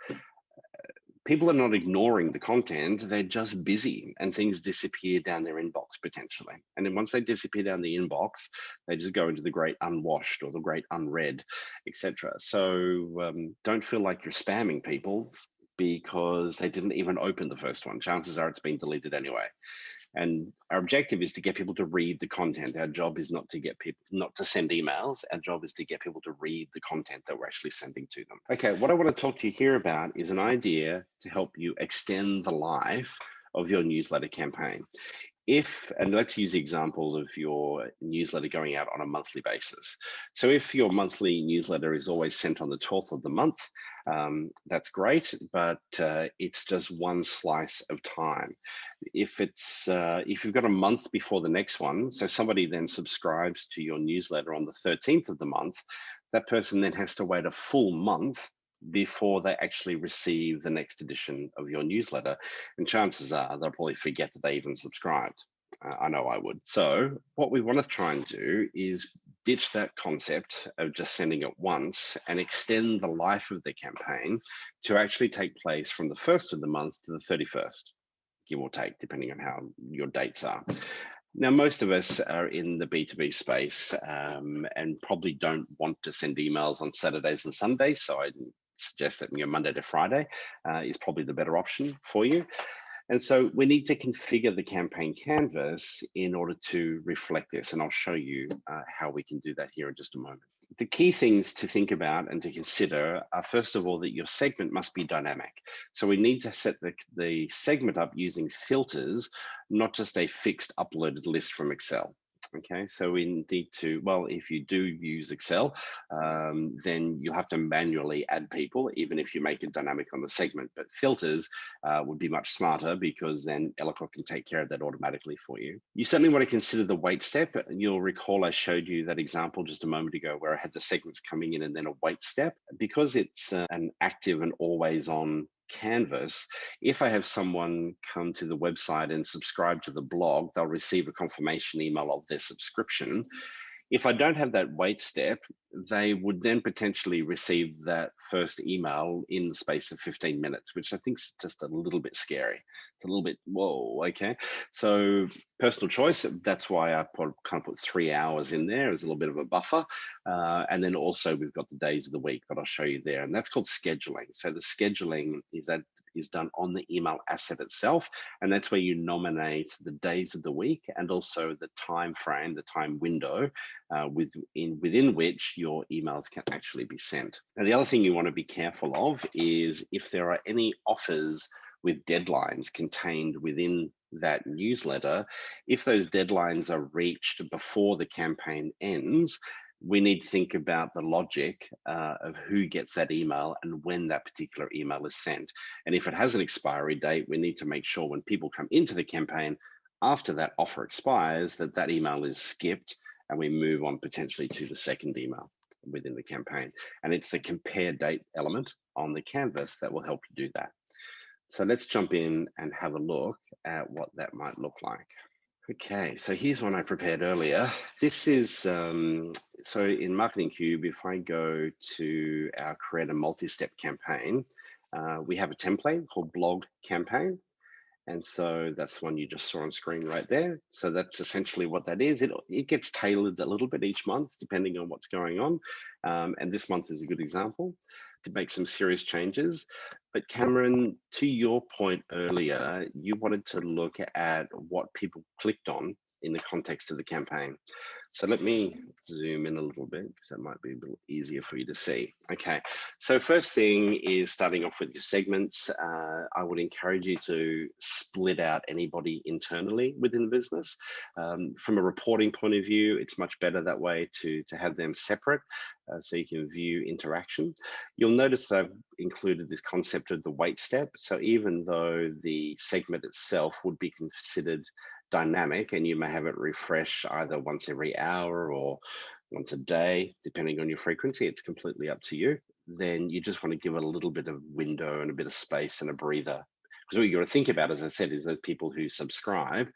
Speaker 1: not ignoring the content, they're just busy and things disappear down their inbox potentially. And then once they disappear down the inbox, they just go into the great unwashed or the great unread, etc. So don't feel like you're spamming people because they didn't even open the first one. Chances are it's been deleted anyway. And our objective is to get people to read the content. Our job is not to get people, not to send emails. Our job is to get people to read the content that we're actually sending to them. Okay, what I want to talk to you here about is an idea to help you extend the life of your newsletter campaign. and let's use the example of your newsletter going out on a monthly basis. So if your monthly newsletter is always sent on the 12th of the month, that's great, but it's just one slice of time. If you've got a month before the next one, so somebody then subscribes to your newsletter on the 13th of the month, that person then has to wait a full month before they actually receive the next edition of your newsletter. And chances are they'll probably forget that they even subscribed. I know I would. So what we want to try and do is ditch that concept of just sending it once and extend the life of the campaign to actually take place from the 1st of the month to the 31st, give or take, depending on how your dates are. Now, most of us are in the B2B space and probably don't want to send emails on Saturdays and Sundays. So I suggest that Monday to Friday is probably the better option for you. And so we need to configure the campaign canvas in order to reflect this. And I'll show you how we can do that here in just a moment. The key things to think about and to consider are, first of all, that your segment must be dynamic. So we need to set the segment up using filters, not just a fixed uploaded list from Excel. Okay, so we need to, well, if you do use Excel, then you'll have to manually add people, even if you make it dynamic on the segment. But filters would be much smarter, because then Eloqua can take care of that automatically for you. You certainly want to consider the wait step. You'll recall I showed you that example just a moment ago where I had the segments coming in and then a wait step. Because it's an active and always on canvas, if I have someone come to the website and subscribe to the blog, they'll receive a confirmation email of their subscription. If I don't have that wait step, they would then potentially receive that first email in the space of 15 minutes, which I think is just a little bit scary. It's a little bit, whoa, okay. So personal choice, that's why I kind of put 3 hours in there as a little bit of a buffer. And then also we've got the days of the week that I'll show you there, and that's called scheduling. So the scheduling is done on the email asset itself, and that's where you nominate the days of the week and also the time frame, the time window within which your emails can actually be sent. Now, the other thing you want to be careful of is if there are any offers with deadlines contained within that newsletter, if those deadlines are reached before the campaign ends, we need to think about the logic of who gets that email and when that particular email is sent. And if it has an expiry date, we need to make sure when people come into the campaign after that offer expires, that that email is skipped and we move on potentially to the second email within the campaign. And it's the compare date element on the canvas that will help you do that. So let's jump in and have a look at what that might look like. Okay, so here's one I prepared earlier. This is, so in Marketing Cube, if I go to our create a multi-step campaign, we have a template called blog campaign. And so that's the one you just saw on screen right there. So that's essentially what that is. It gets tailored a little bit each month, depending on what's going on. And this month is a good example to make some serious changes. But Cameron, to your point earlier, you wanted to look at what people clicked on in the context of the campaign. So let me zoom in a little bit because that might be a little easier for you to see. Okay, so first thing is starting off with your segments. I would encourage you to split out anybody internally within the business. From a reporting point of view, it's much better that way to have them separate so you can view interaction. You'll notice that I've included this concept of the wait step. So even though the segment itself would be considered dynamic and you may have it refresh either once every hour or once a day, depending on your frequency, it's completely up to you. Then you just want to give it a little bit of window and a bit of space and a breather. Because what you got to think about, as I said, is those people who subscribe,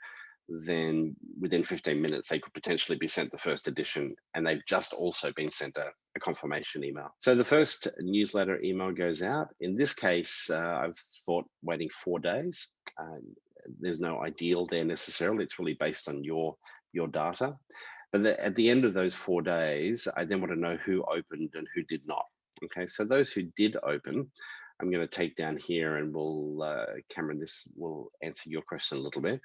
Speaker 1: then within 15 minutes, they could potentially be sent the first edition and they've just also been sent a confirmation email. So the first newsletter email goes out. In this case, I've thought waiting 4 days. There's no ideal there necessarily. It's really based on your data. But at the end of those 4 days, I then want to know who opened and who did not. Okay, so those who did open, I'm going to take down here and we'll, Cameron, this will answer your question a little bit.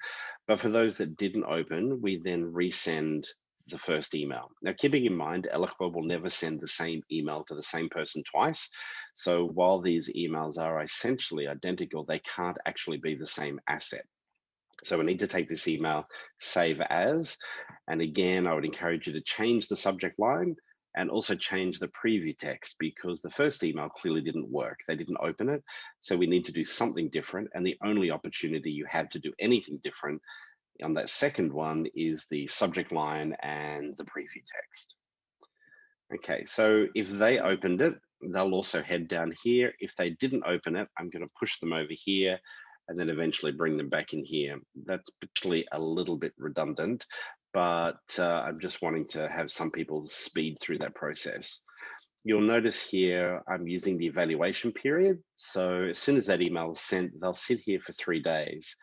Speaker 1: But for those that didn't open, we then resend the first email. Now, keeping in mind, Eloqua will never send the same email to the same person twice. So while these emails are essentially identical, they can't actually be the same asset. So we need to take this email, save as, and again, I would encourage you to change the subject line and also change the preview text because the first email clearly didn't work. They didn't open it. So we need to do something different. And the only opportunity you have to do anything different on that second one is the subject line and the preview text. Okay, so if they opened it, they'll also head down here. If they didn't open it, I'm going to push them over here and then eventually bring them back in here. That's particularly a little bit redundant, but I'm just wanting to have some people speed through that process. You'll notice here, I'm using the evaluation period. So as soon as that email is sent, they'll sit here for 3 days.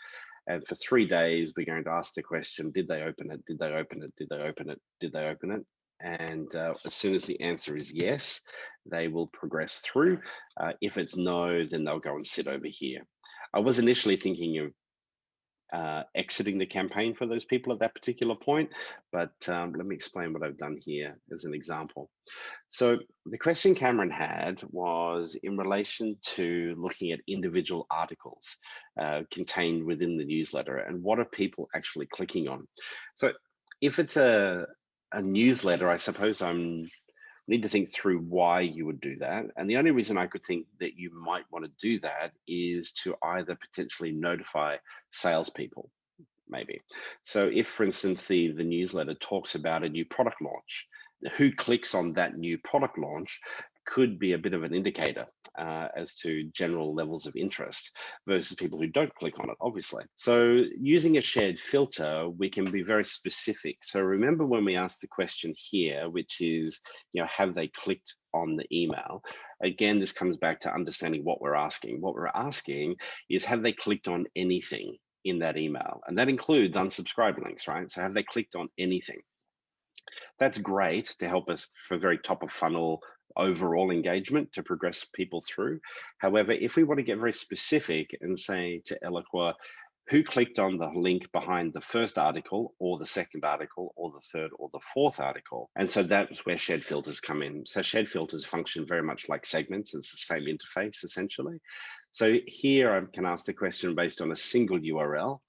Speaker 1: And for 3 days, we're going to ask the question, did they open it? Did they open it? Did they open it? Did they open it? And as soon as the answer is yes, they will progress through. If it's no, then they'll go and sit over here. I was initially thinking of exiting the campaign for those people at that particular point, but let me explain what I've done here as an example. So the question Cameron had was in relation to looking at individual articles contained within the newsletter and what are people actually clicking on. So if it's a newsletter, I suppose need to think through why you would do that. And the only reason I could think that you might want to do that is to either potentially notify salespeople, maybe. So if, for instance, the newsletter talks about a new product launch, who clicks on that new product launch could be a bit of an indicator as to general levels of interest versus people who don't click on it, obviously. So using a shared filter, we can be very specific. So remember when we asked the question here, which is, have they clicked on the email? Again, this comes back to understanding what we're asking. What we're asking is, have they clicked on anything in that email? And that includes unsubscribe links, right? So have they clicked on anything? That's great to help us for very top of funnel overall engagement to progress people through. However, if we want to get very specific and say to Eloqua, who clicked on the link behind the first article or the second article or the third or the fourth article? And so that's where shared filters come in. So shared filters function very much like segments. It's the same interface essentially. So here I can ask the question based on a single URL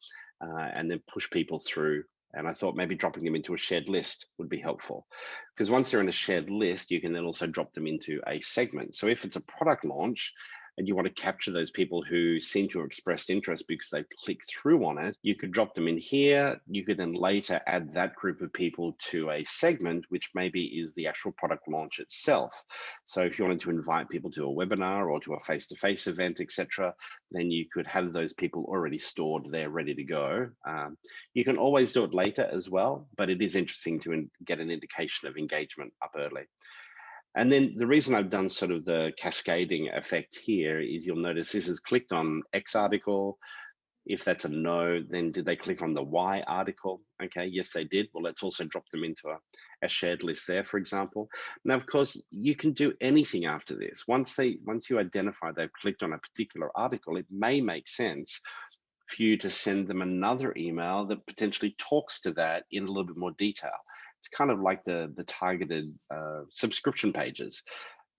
Speaker 1: and then push people through. And I thought maybe dropping them into a shared list would be helpful because once they're in a shared list, you can then also drop them into a segment. So if it's a product launch and you want to capture those people who seem to have expressed interest because they clicked through on it, you could drop them in here. You could then later add that group of people to a segment, which maybe is the actual product launch itself. So if you wanted to invite people to a webinar or to a face-to-face event, etc., then you could have those people already stored there, ready to go. You can always do it later as well, but it is interesting to get an indication of engagement up early. And then the reason I've done sort of the cascading effect here is you'll notice this is clicked on X article. If that's a no, then did they click on the Y article? Okay, yes, they did. Well, let's also drop them into a shared list there, for example. Now, of course, you can do anything after this. Once you identify they've clicked on a particular article, it may make sense for you to send them another email that potentially talks to that in a little bit more detail. It's kind of like the targeted subscription pages.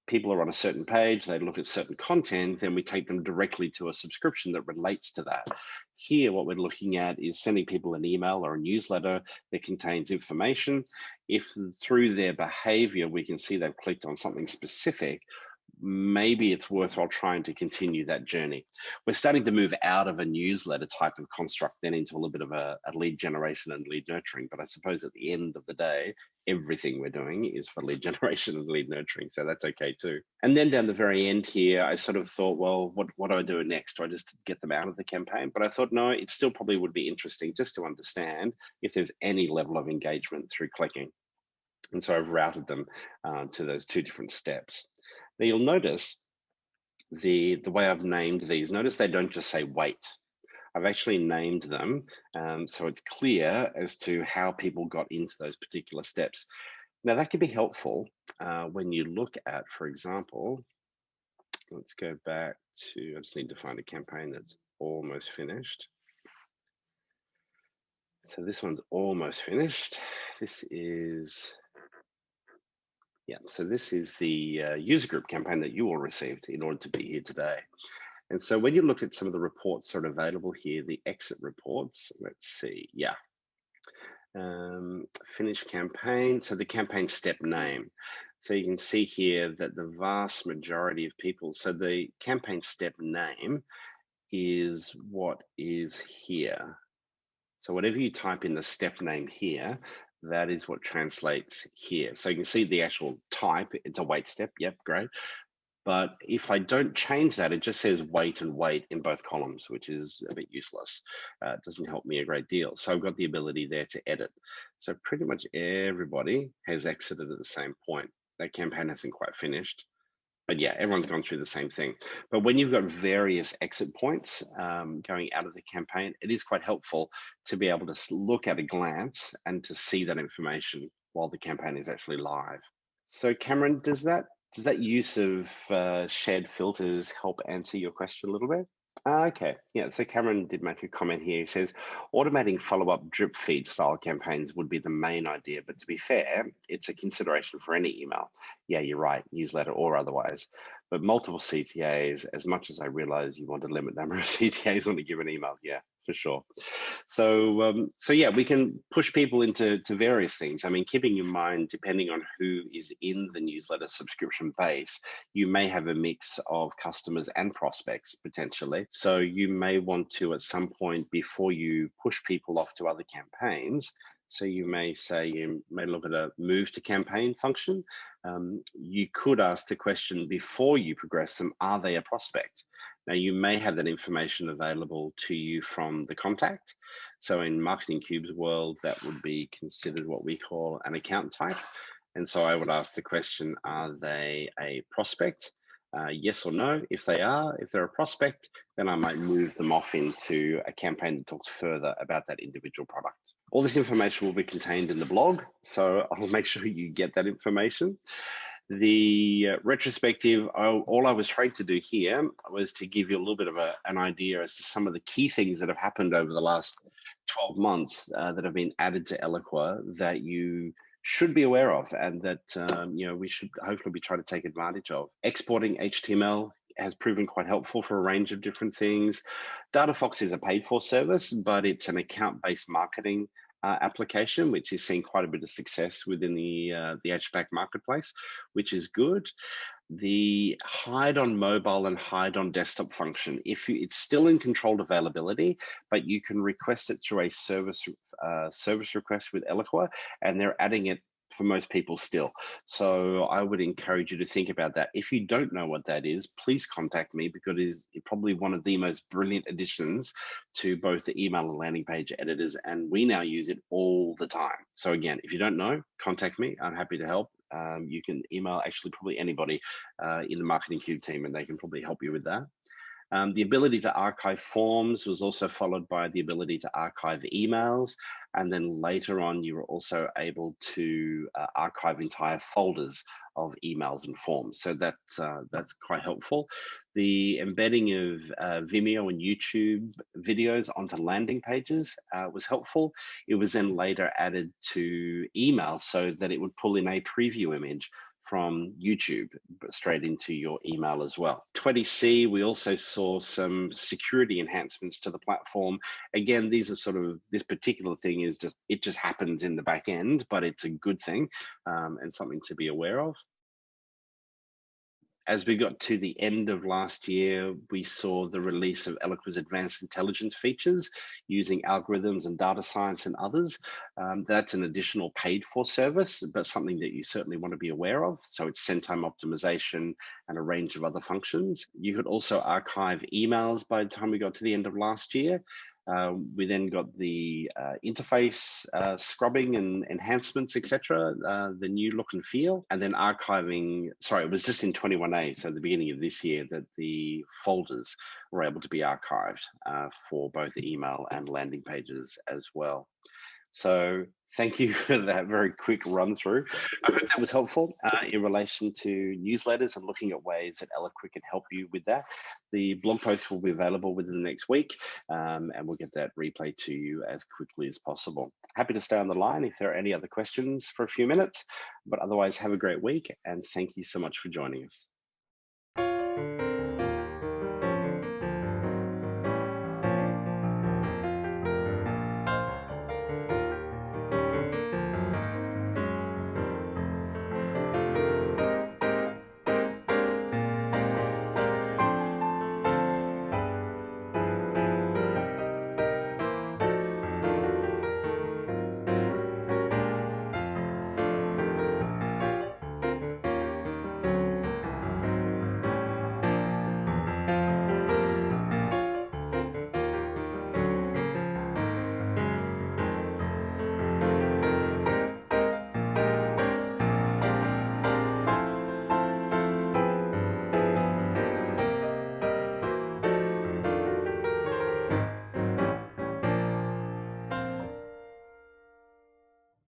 Speaker 1: People are on a certain page, they look at certain content, then we take them directly to a subscription that relates to that. Here, what we're looking at is sending people an email or a newsletter that contains information. If through their behavior, we can see they've clicked on something specific, maybe it's worthwhile trying to continue that journey. We're starting to move out of a newsletter type of construct then into a little bit of a lead generation and lead nurturing. But I suppose at the end of the day, everything we're doing is for lead generation and lead nurturing. So that's okay too. And then down the very end here, I sort of thought, well, what do I do next? Do I just get them out of the campaign? But I thought, no, it still probably would be interesting just to understand if there's any level of engagement through clicking. And so I've routed them to those two different steps. Now you'll notice the way I've named these, notice they don't just say wait. I've actually named them so it's clear as to how people got into those particular steps. Now that could be helpful when you look at, for example, let's go back to, I just need to find a campaign that's almost finished. So this one's almost finished. This is, yeah, so this is the user group campaign that you all received in order to be here today. And so when you look at some of the reports that are available here, the exit reports, let's see, yeah. Finish campaign, so the campaign step name. So you can see here that the vast majority of people, so the campaign step name is what is here. So whatever you type in the step name here, that is what translates here. So you can see the actual type, it's a wait step, yep, great. But if I don't change that, it just says wait and wait in both columns, which is a bit useless. It doesn't help me a great deal. So I've got the ability there to edit. So pretty much everybody has exited at the same point. That campaign hasn't quite finished. But yeah, everyone's gone through the same thing. But when you've got various exit points going out of the campaign, it is quite helpful to be able to look at a glance and to see that information while the campaign is actually live. So Cameron, does that use of shared filters help answer your question a little bit? Okay, yeah, so Cameron did make a comment here. He says, automating follow-up drip feed style campaigns would be the main idea, but to be fair, it's a consideration for any email. Yeah, you're right, newsletter or otherwise. But multiple CTAs, as much as I realize you want to limit the number of CTAs on a given email, yeah, for sure. So yeah, we can push people into various things. I mean, keeping in mind, depending on who is in the newsletter subscription base, you may have a mix of customers and prospects potentially. So you may want to, at some point before you push people off to other campaigns, so you may say, you may look at a move to campaign function. You could ask the question before you progress them, are they a prospect? Now you may have that information available to you from the contact. So in Marketing Cube's world, that would be considered what we call an account type. And so I would ask the question, are they a prospect? Yes or no. If they're a prospect, then I might move them off into a campaign that talks further about that individual product. All this information will be contained in the blog, so I'll make sure you get that information. The retrospective, all I was trying to do here was to give you a little bit of an idea as to some of the key things that have happened over the last 12 months that have been added to Eloqua that you should be aware of, and that we should hopefully be trying to take advantage of. Exporting HTML has proven quite helpful for a range of different things. DataFox is a paid-for service, but it's an account-based marketing application, which is seeing quite a bit of success within the HBAC marketplace, which is good. The hide on mobile and hide on desktop function, it's still in controlled availability, but you can request it through a service request with Eloqua, and they're adding it for most people still. So I would encourage you to think about that. If you don't know what that is, please contact me, because it is probably one of the most brilliant additions to both the email and landing page editors, and we now use it all the time. So again, if you don't know, contact me. I'm happy to help. You can email actually probably anybody in the Marketing Cube team, and they can probably help you with that. The ability to archive forms was also followed by the ability to archive emails. And then later on, you were also able to archive entire folders of emails and forms. So that's quite helpful. The embedding of Vimeo and YouTube videos onto landing pages was helpful. It was then later added to email so that it would pull in a preview image from YouTube straight into your email as well. 20C, we also saw some security enhancements to the platform. Again, these are sort of, this particular thing is just, it just happens in the back end, but it's a good thing and something to be aware of. As we got to the end of last year, we saw the release of Eloqua's advanced intelligence features using algorithms and data science and others. That's an additional paid for service, but something that you certainly want to be aware of. So it's send time optimization and a range of other functions. You could also archive emails by the time we got to the end of last year. We then got the interface scrubbing and enhancements, etc., the new look and feel, and then archiving. Sorry, it was just in 21A, so the beginning of this year, that the folders were able to be archived for both email and landing pages as well. So thank you for that very quick run through. I hope that was helpful in relation to newsletters and looking at ways that Eloqua can help you with that. The blog post will be available within the next week, and we'll get that replay to you as quickly as possible. Happy to stay on the line if there are any other questions for a few minutes, but otherwise have a great week, and thank you so much for joining us.